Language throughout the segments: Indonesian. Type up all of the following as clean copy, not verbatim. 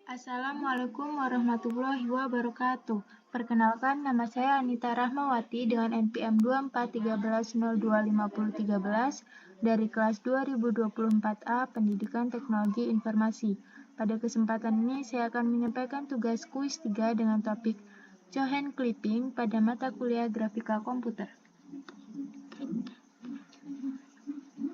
Assalamualaikum warahmatullahi wabarakatuh. Perkenalkan, nama saya Anita Rahmawati dengan NPM 2413025013 dari kelas 2024A Pendidikan Teknologi Informasi. Pada kesempatan ini saya akan menyampaikan tugas kuis 3 dengan topik Cohen Clipping pada mata kuliah Grafika Komputer.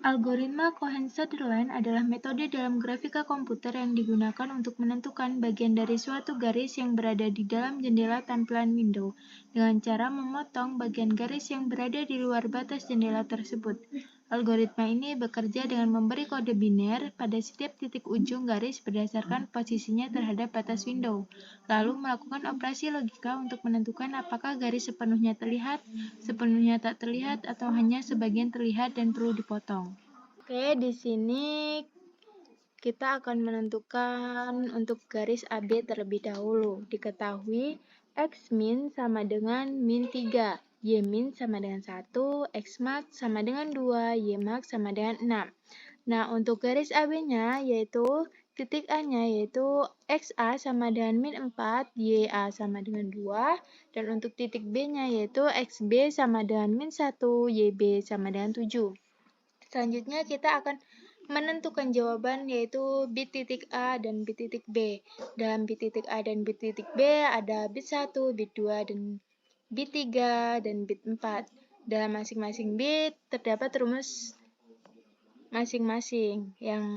Algoritma Cohen-Sutherland adalah metode dalam grafika komputer yang digunakan untuk menentukan bagian dari suatu garis yang berada di dalam jendela tampilan window dengan cara memotong bagian garis yang berada di luar batas jendela tersebut. Algoritma ini bekerja dengan memberi kode biner pada setiap titik ujung garis berdasarkan posisinya terhadap batas window, lalu melakukan operasi logika untuk menentukan apakah garis sepenuhnya terlihat, sepenuhnya tak terlihat, atau hanya sebagian terlihat dan perlu dipotong. Oke, di sini kita akan menentukan untuk garis AB terlebih dahulu. Diketahui X-min sama dengan min 3, Y-min sama dengan 1, X-max sama dengan 2, Y-max sama dengan 6. Nah, untuk garis AB-nya yaitu titik A-nya yaitu XA sama dengan min 4, YA sama dengan 2, dan untuk titik B-nya yaitu XB sama dengan min 1, YB sama dengan 7. Selanjutnya kita akan menentukan jawaban yaitu bit titik A dan bit titik B. Dalam bit titik A dan bit titik B ada bit 1, bit 2, dan bit 3, dan bit 4. Dalam masing-masing bit terdapat rumus masing-masing. Yang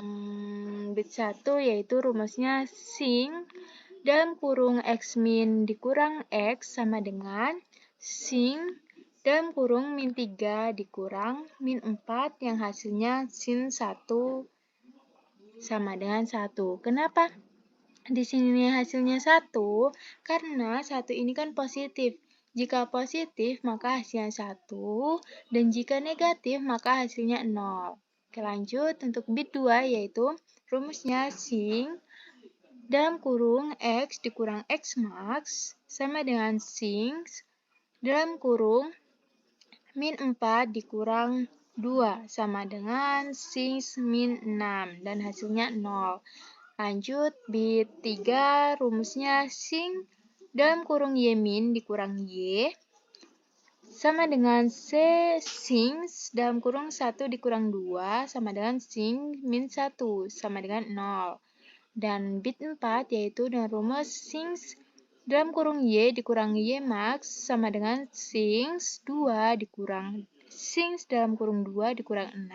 bit 1 yaitu rumusnya sing dalam kurung X min dikurang X sama dengan sing dalam kurung min 3 dikurang min 4 yang hasilnya sin 1 sama dengan 1. Kenapa di sini hasilnya 1? Karena 1 ini kan positif. Jika positif maka hasilnya 1, dan jika negatif maka hasilnya 0. Oke, lanjut untuk bit 2 yaitu rumusnya sing dalam kurung X dikurang X max sama dengan sing dalam kurung min 4 dikurang 2 sama dengan sing min 6 dan hasilnya 0. Lanjut bit 3 rumusnya sing dalam kurung Y min dikurang Y sama dengan sing dalam kurung 1 dikurang 2 sama dengan sing min 1 sama dengan 0. Dan bit 4 yaitu dengan rumus sing dalam kurung Y dikurang Y max sama dengan sing 2 dikurang sing dalam kurung 2 dikurang 6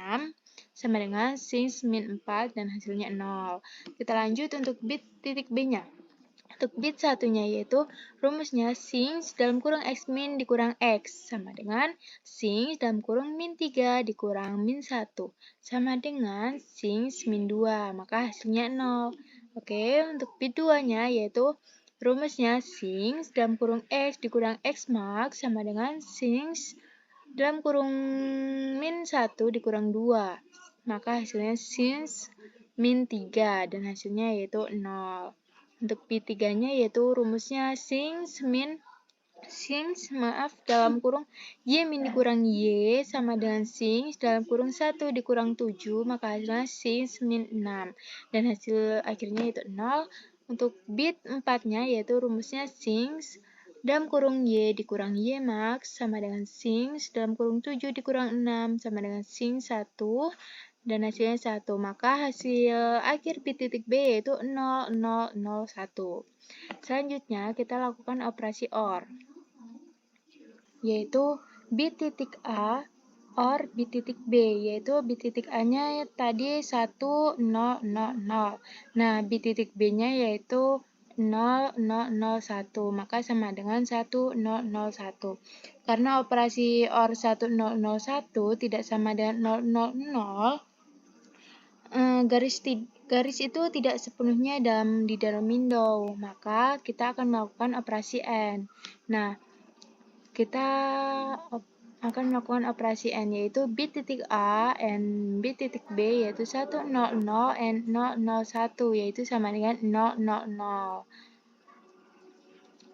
sama dengan sing min 4 dan hasilnya 0. Kita lanjut untuk bit titik B-nya. Untuk bit satunya yaitu rumusnya sing dalam kurung X min dikurang X sama dengan sing dalam kurung min 3 dikurang min 1 sama dengan sing min 2, maka hasilnya 0. Oke, untuk bit 2-nya yaitu rumusnya sing dalam kurung X dikurang X max sama dengan sing dalam kurung min 1 dikurang 2. Maka hasilnya sing min 3 dan hasilnya yaitu 0. Untuk bit 3-nya yaitu rumusnya sing dalam kurung Y min dikurang Y sama dengan sing dalam kurung 1 dikurang 7, maka hasilnya sing min 6 dan hasil akhirnya yaitu 0. Untuk bit 4-nya yaitu rumusnya sing dalam kurung Y dikurang Y max sama dengan sing dalam kurung 7 dikurang 6 sama dengan sing 1 dan hasilnya 1. Maka hasil akhir bit titik B yaitu 0, 0, 0, 1. Selanjutnya kita lakukan operasi OR, yaitu bit titik A OR bit titik B, yaitu bit titik A-nya tadi 1, 0, 0, 0. Nah, bit titik B-nya yaitu 0, 0, 0, 1, maka sama dengan 1, 0, 0, 1. Karena operasi OR 1, 0, 0, 1 tidak sama dengan 0, 0, 0, garis itu tidak sepenuhnya di dalam window, maka kita akan melakukan operasi AND. Nah, kita akan melakukan operasi AND yaitu bit titik A and bit titik B yaitu 1, 0, 0 and 0, 0, 1 yaitu sama dengan 0, 0,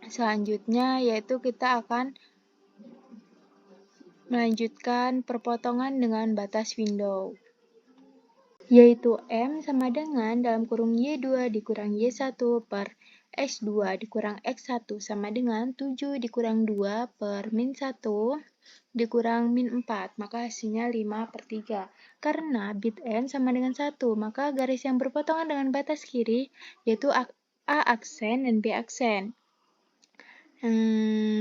0. Selanjutnya yaitu kita akan melanjutkan perpotongan dengan batas window. yaitu M sama dengan dalam kurung Y2 dikurang Y1 per X2 dikurang X1 sama dengan 7 dikurang 2 per min 1 dikurang min 4, maka hasilnya 5/3. Karena bit N sama dengan 1, maka garis yang berpotongan dengan batas kiri yaitu A aksen dan B aksen.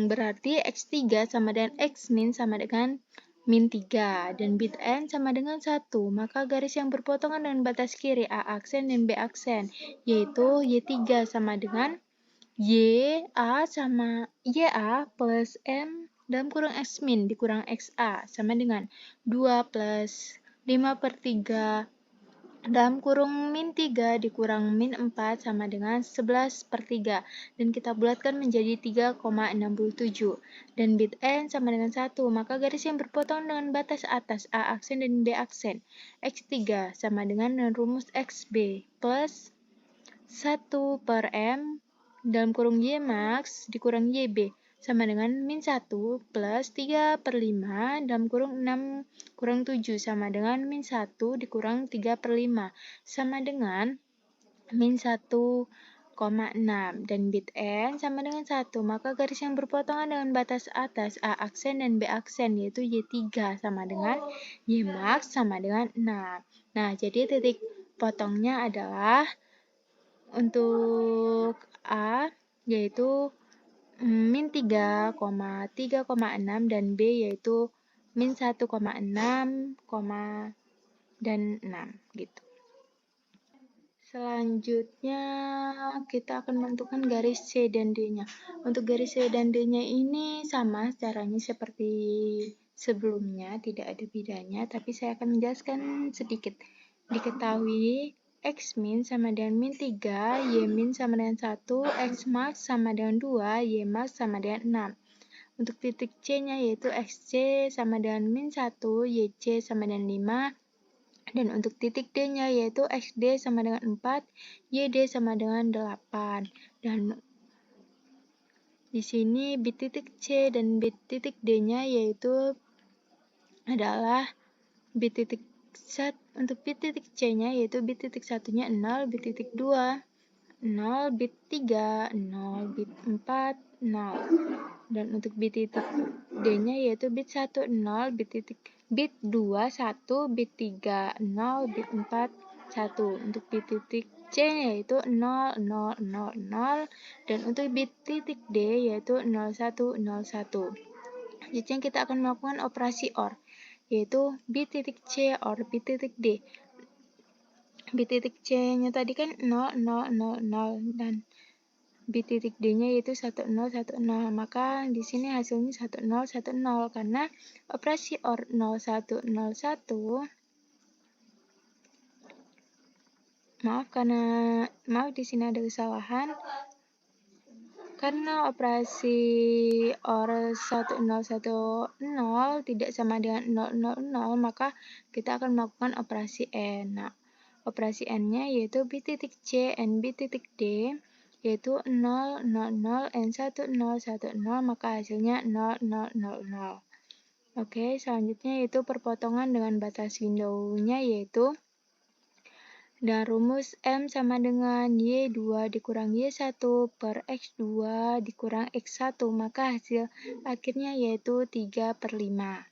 Berarti X3 sama dengan X min sama dengan min 3, dan bit N sama dengan 1, maka garis yang berpotongan dengan batas kiri A aksen dan B aksen, yaitu Y3 sama dengan YA sama YA plus M dalam kurung X min dikurang XA sama dengan 2 plus 5/3 dalam kurung min 3 dikurang min 4 sama dengan 11/3, dan kita bulatkan menjadi 3,67. Dan bit N sama dengan 1, maka garis yang berpotongan dengan batas atas A aksen dan B aksen. X3 sama dengan rumus XB plus 1 per M dalam kurung Y max dikurang YB sama dengan min 1 plus 3/5 dalam kurung 6 kurang 7 sama dengan min 1 dikurang 3/5 sama dengan min 1,6, dan bit N sama dengan 1, maka garis yang berpotongan dengan batas atas A aksen dan B aksen yaitu Y3 sama dengan Y max sama dengan 6. Nah, jadi titik potongnya adalah untuk A yaitu min 3,6 dan B yaitu min 1,6, dan 6 gitu. Selanjutnya kita akan menentukan garis C dan D-nya. Untuk garis C dan D-nya ini sama caranya seperti sebelumnya, tidak ada bedanya, tapi saya akan menjelaskan sedikit. Diketahui X min sama dengan min 3, Y min sama dengan 1, X max sama dengan 2, Y max sama dengan 6. Untuk titik C-nya yaitu XC sama dengan min 1, YC sama dengan 5, dan untuk titik D-nya yaitu XD sama dengan 4, YD sama dengan 8. Dan di sini bit titik C dan bit titik D-nya yaitu adalah bit titik untuk bit titik C-nya yaitu bit titik 1-nya 0, bit titik 2 0, bit 3 0, bit 4 0. Dan untuk bit titik D-nya yaitu bit 1 0, bit 2 1, bit 3 0, bit 4 1. Untuk bit titik C yaitu 0 0 0 0, dan untuk bit titik D yaitu 0 1 0 1. Selanjutnya kita akan melakukan operasi OR, yaitu bit titik C OR bit titik D. Bit titik C-nya tadi kan 0 0 0 0, dan bit titik D-nya yaitu 10 10, maka di sini hasilnya 10 10, karena operasi OR 01 01, maaf di sini ada kesalahan. Karena operasi OR 1010 tidak sama dengan 000, maka kita akan melakukan operasi AND. Nah, operasi AND-nya yaitu bit titik C and bit titik D yaitu 0 0 0 and 1 0 1 0, maka hasilnya 0 0 0 0. Oke, selanjutnya yaitu perpotongan dengan batas window-nya yaitu dan rumus M sama dengan Y2 dikurang Y1 per X2 dikurang X1, maka hasil akhirnya yaitu 3/5.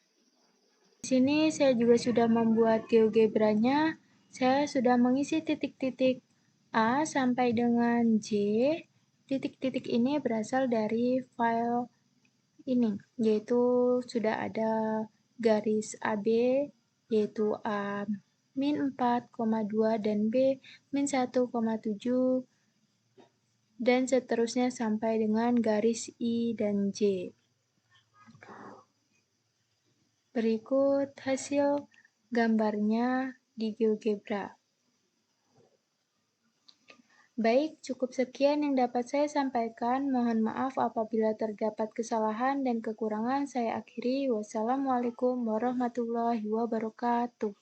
Di sini saya juga sudah membuat GeoGebra-nya. Saya sudah mengisi titik-titik A sampai dengan J. Titik-titik ini berasal dari file ini, yaitu sudah ada garis AB, yaitu A min 4,2 dan B min 1,7, dan seterusnya sampai dengan garis I dan J. Berikut hasil gambarnya di GeoGebra. Baik, cukup sekian yang dapat saya sampaikan. Mohon maaf apabila terdapat kesalahan dan kekurangan. Saya akhiri. Wassalamualaikum warahmatullahi wabarakatuh.